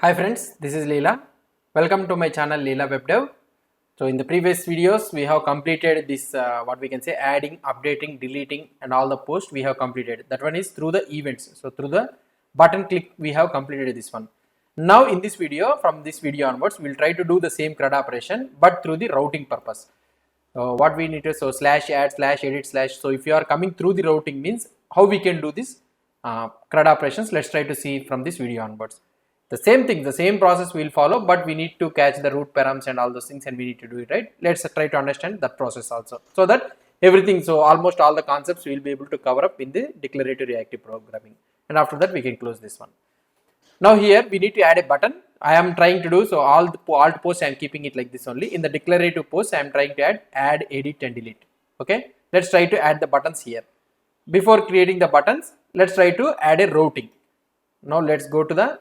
Hi friends, this is Leela. Welcome to my channel Leela Web Dev. So in the previous videos we have completed this what we can say adding, updating, deleting and all the posts we have completed. That one is through the events. So through the button click we have completed this one. Now in this video, from this video onwards, we will try to do the same CRUD operation but through the routing purpose. What we need to, so slash add slash edit slash, so if you are coming through the routing means how we can do this CRUD operations. Let's try to see from this video onwards. The same thing, the same process we will follow, but we need to catch the root params and all those things, and we need to do it right. Let's try to understand that process also, so that everything, so almost all the concepts we will be able to cover up in the declarative reactive programming, and after that we can close this one. Now here we need to add a button. I am trying to do, so all the alt posts I am keeping it like this only. In the declarative post I am trying to add, edit and delete. Okay, let's try to add the buttons here. Before creating the buttons, let's try to add a routing. Now let's go to the,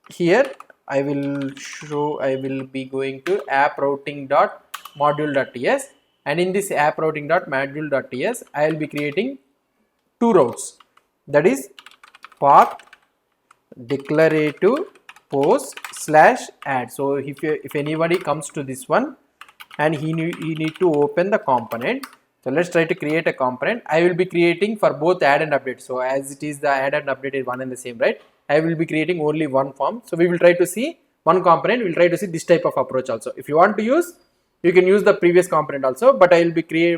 here I will be going to app routing dot module.ts, and in this app routing dot module.ts I will be creating two routes, that is path declarative post slash add. So if anybody comes to this one and he need to open the component, so let's try to create a component. I will be creating for both add and update. So as it is, the add and update is one and the same, right? I will be creating only one form. So we will try to see one component. We will try to see this type of approach also. If you want to use, you can use the previous component also, but I will be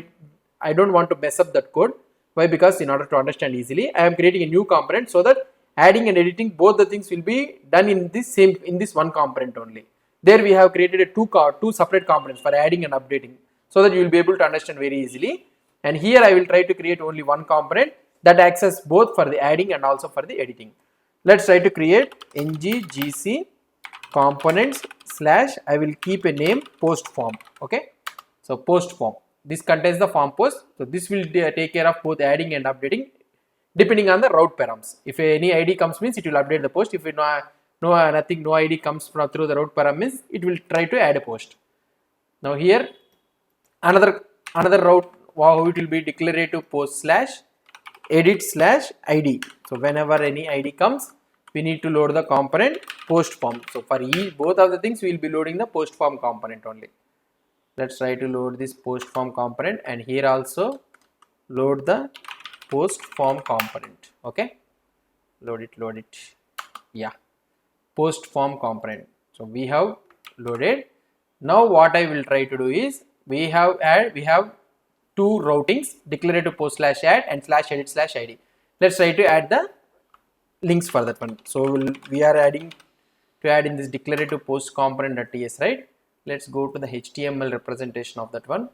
I don't want to mess up that code. Why? Because in order to understand easily, I am creating a new component so that adding and editing both the things will be done in this one component only. There we have created a two separate components for adding and updating, so that you will be able to understand very easily. And here I will try to create only one component that access both for the adding and also for the editing. Let's try to create ng-gc components slash, I will keep a name post form. Okay, so post form, this contains the form post. So this will take care of both adding and updating depending on the route params. If any ID comes means it will update the post. If no ID comes from through the route param means it will try to add a post. Now here another route, wow, it will be declarative post slash edit slash ID. So whenever any ID comes, we need to load the component post form. So for both of the things we will be loading the post form component only. Let's try to load this post form component, and here also load the post form component. Okay, load it, yeah, post form component. So we have loaded. Now what I will try to do is, we have two routings, declarative post slash add and slash edit slash ID. Let's try to add the links for that one. So we are adding to add in this declarative post component.ts, right? Let's go to the HTML representation of that one.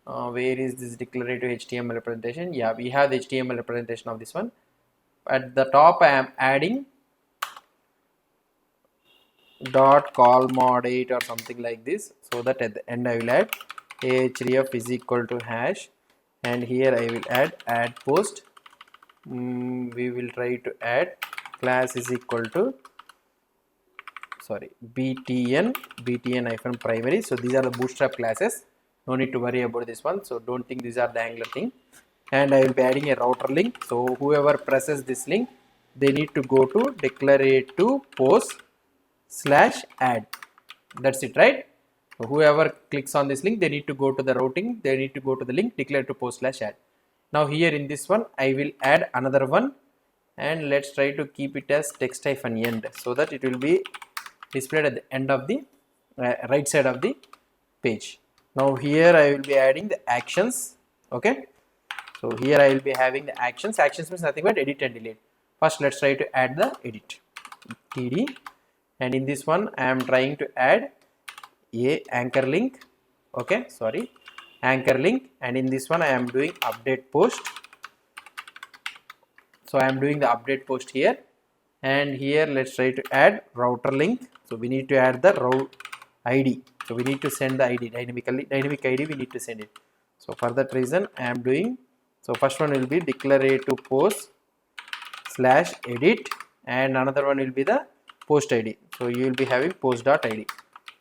Where is this declarative HTML representation? Yeah, we have the HTML representation of this one. At the top I am adding dot call mod 8 or something like this, so that at the end I will add ahref is equal to hash, and here I will add post. We will try to add class is equal to, sorry, btn hyphen primary. So these are the bootstrap classes, no need to worry about this one, so don't think these are the Angular thing. And I will be adding a router link, so whoever presses this link, they need to go to declarative post slash add. That's it, right? So whoever clicks on this link, they need to go to the routing, they need to go to the link declarative post slash add. Now here in this one I will add another one, and let's try to keep it as text hyphen end, so that it will be displayed at the end of the right side of the page. Now here I will be adding the actions. Okay, so here I will be having the actions. Actions means nothing but edit and delete. First let's try to add the edit td, and in this one I am trying to add a anchor link. Okay, sorry, anchor link, and in this one I am doing update post. So I am doing the update post here, and here let's try to add router link. So we need to add the route ID. So we need to send the ID dynamic ID, we need to send it. So for that reason I am doing, so first one will be declarative post slash edit, and another one will be the post ID. So you will be having post.id.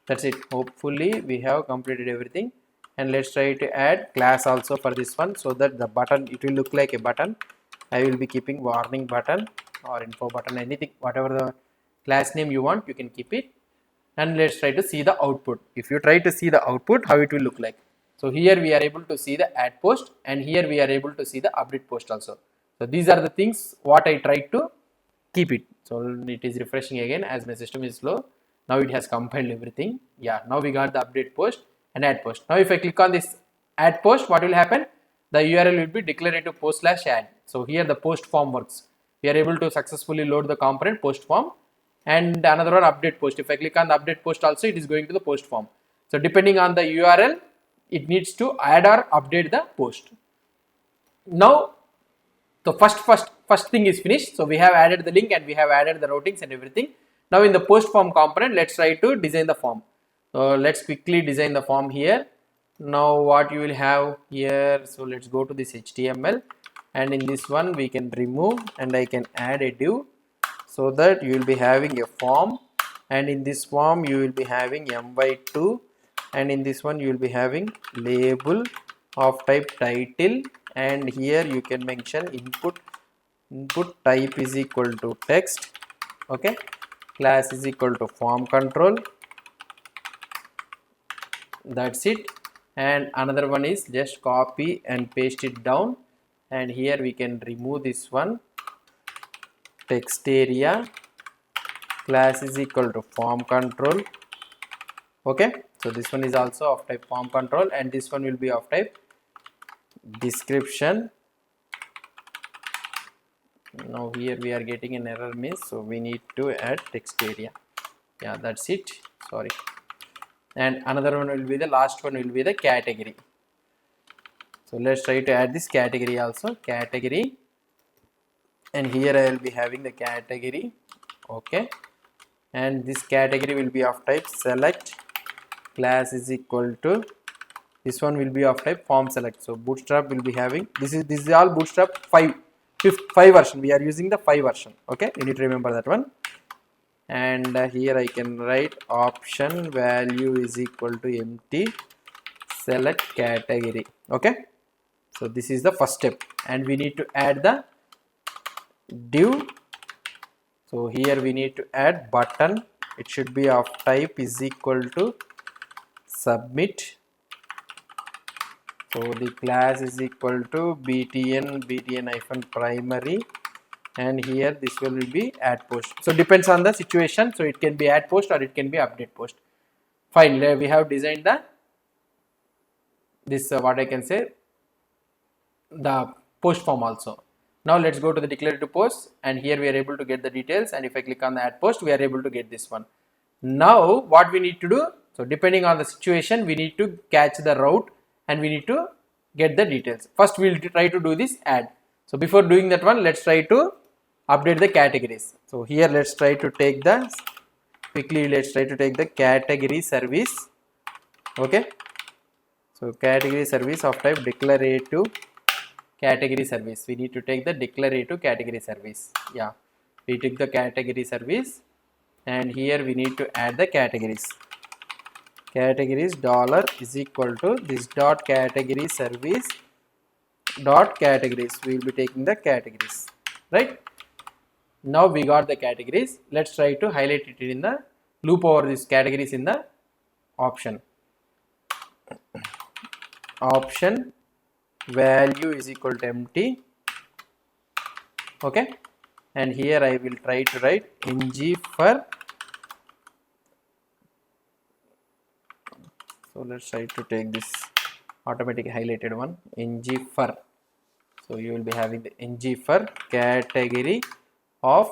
That's it. Hopefully we have completed everything, and let's try to add class also for this one, so that the button, it will look like a button. I will be keeping warning button or info button, anything, whatever the class name you want, you can keep it. And let's try to see the output. If you try to see the output, how it will look like. So here we are able to see the add post, and here we are able to see the update post also. So these are the things what I tried to keep it. So it is refreshing again as my system is slow. Now it has compiled everything. Yeah, now we got the update post and add post. Now if I click on this add post, what will happen? The URL will be declarative post/add. So here the post form works. We are able to successfully load the component post form, and another one update post. If I click on the update post also, it is going to the post form. So depending on the URL, it needs to add or update the post. Now the first thing is finished. So we have added the link and we have added the routings and everything. Now in the post form component, let's try to design the form. So let's quickly design the form here. Now what you will have here, so let's go to this HTML, and in this one we can remove and I can add a div, so that you will be having a form, and in this form you will be having my2, and in this one you will be having label of type title, and here you can mention input type is equal to text, okay, class is equal to form control, that's it. And another one is just copy and paste it down, and here we can remove this one, text area, class is equal to form control, okay. So this one is also of type form control, and this one will be of type description. Now here we are getting an error miss, so we need to add text area. Yeah, that's it, sorry. And another one will be the last one will be the category. So let's try to add this category also, category, and here I will be having the category, okay, and this category will be of type select, class is equal to, this one will be of type form select. So bootstrap will be having, this is all bootstrap 5 version, we are using the 5 version, okay, you need to remember that one. And here I can write option value is equal to empty select category, okay. So this is the first step, and we need to add the div. So here we need to add button, it should be of type is equal to submit. So the class is equal to btn hyphen primary, and here this will be add post. So depends on the situation, so it can be add post or it can be update post. Fine, we have designed the this what I can say, the post form also. Now let's go to the declarative post, and here we are able to get the details, and if I click on the add post, we are able to get this one. Now what we need to do, so depending on the situation, we need to catch the route and we need to get the details. First we will try to do this add. So before doing that one, let's try to update the categories. So here let's try to take the quickly, let's try to take the category service, okay. So category service of type declarative category service, we need to take the declarative category service. Yeah, we took the category service, and here we need to add the categories. Categories dollar is equal to this dot category service dot categories, we will be taking the categories, right. Now we got the categories, let's try to highlight it in the loop over these categories in the option value is equal to empty, okay. And here I will try to write ng for, so let's try to take this automatic highlighted one, ng for. So you will be having the ng for category of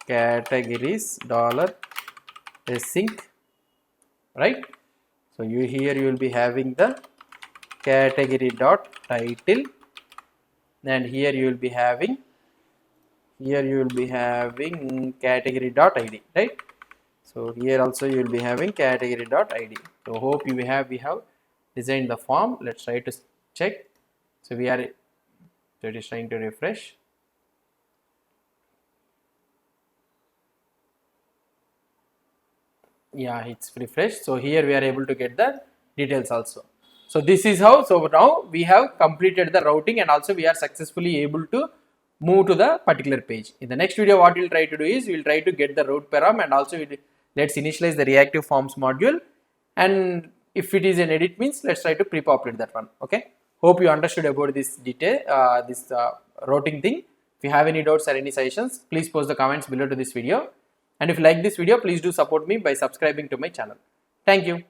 categories dollar async, right. So here you will be having the category dot title, and here you will be having category dot id, right. So here also you will be having category dot id. So hope we have designed the form. Let's try to check. So it is trying to refresh. Yeah, it's refreshed. So here we are able to get the details also. So this is how, so now we have completed the routing, and also we are successfully able to move to the particular page. In the next video, what we'll try to do is we'll try to get the route param, and also let's initialize the reactive forms module, and if it is an edit means let's try to pre-populate that one. Okay, hope you understood about this detail, this routing thing. If you have any doubts or any suggestions, please post the comments below to this video, and if you like this video, please do support me by subscribing to my channel. Thank you.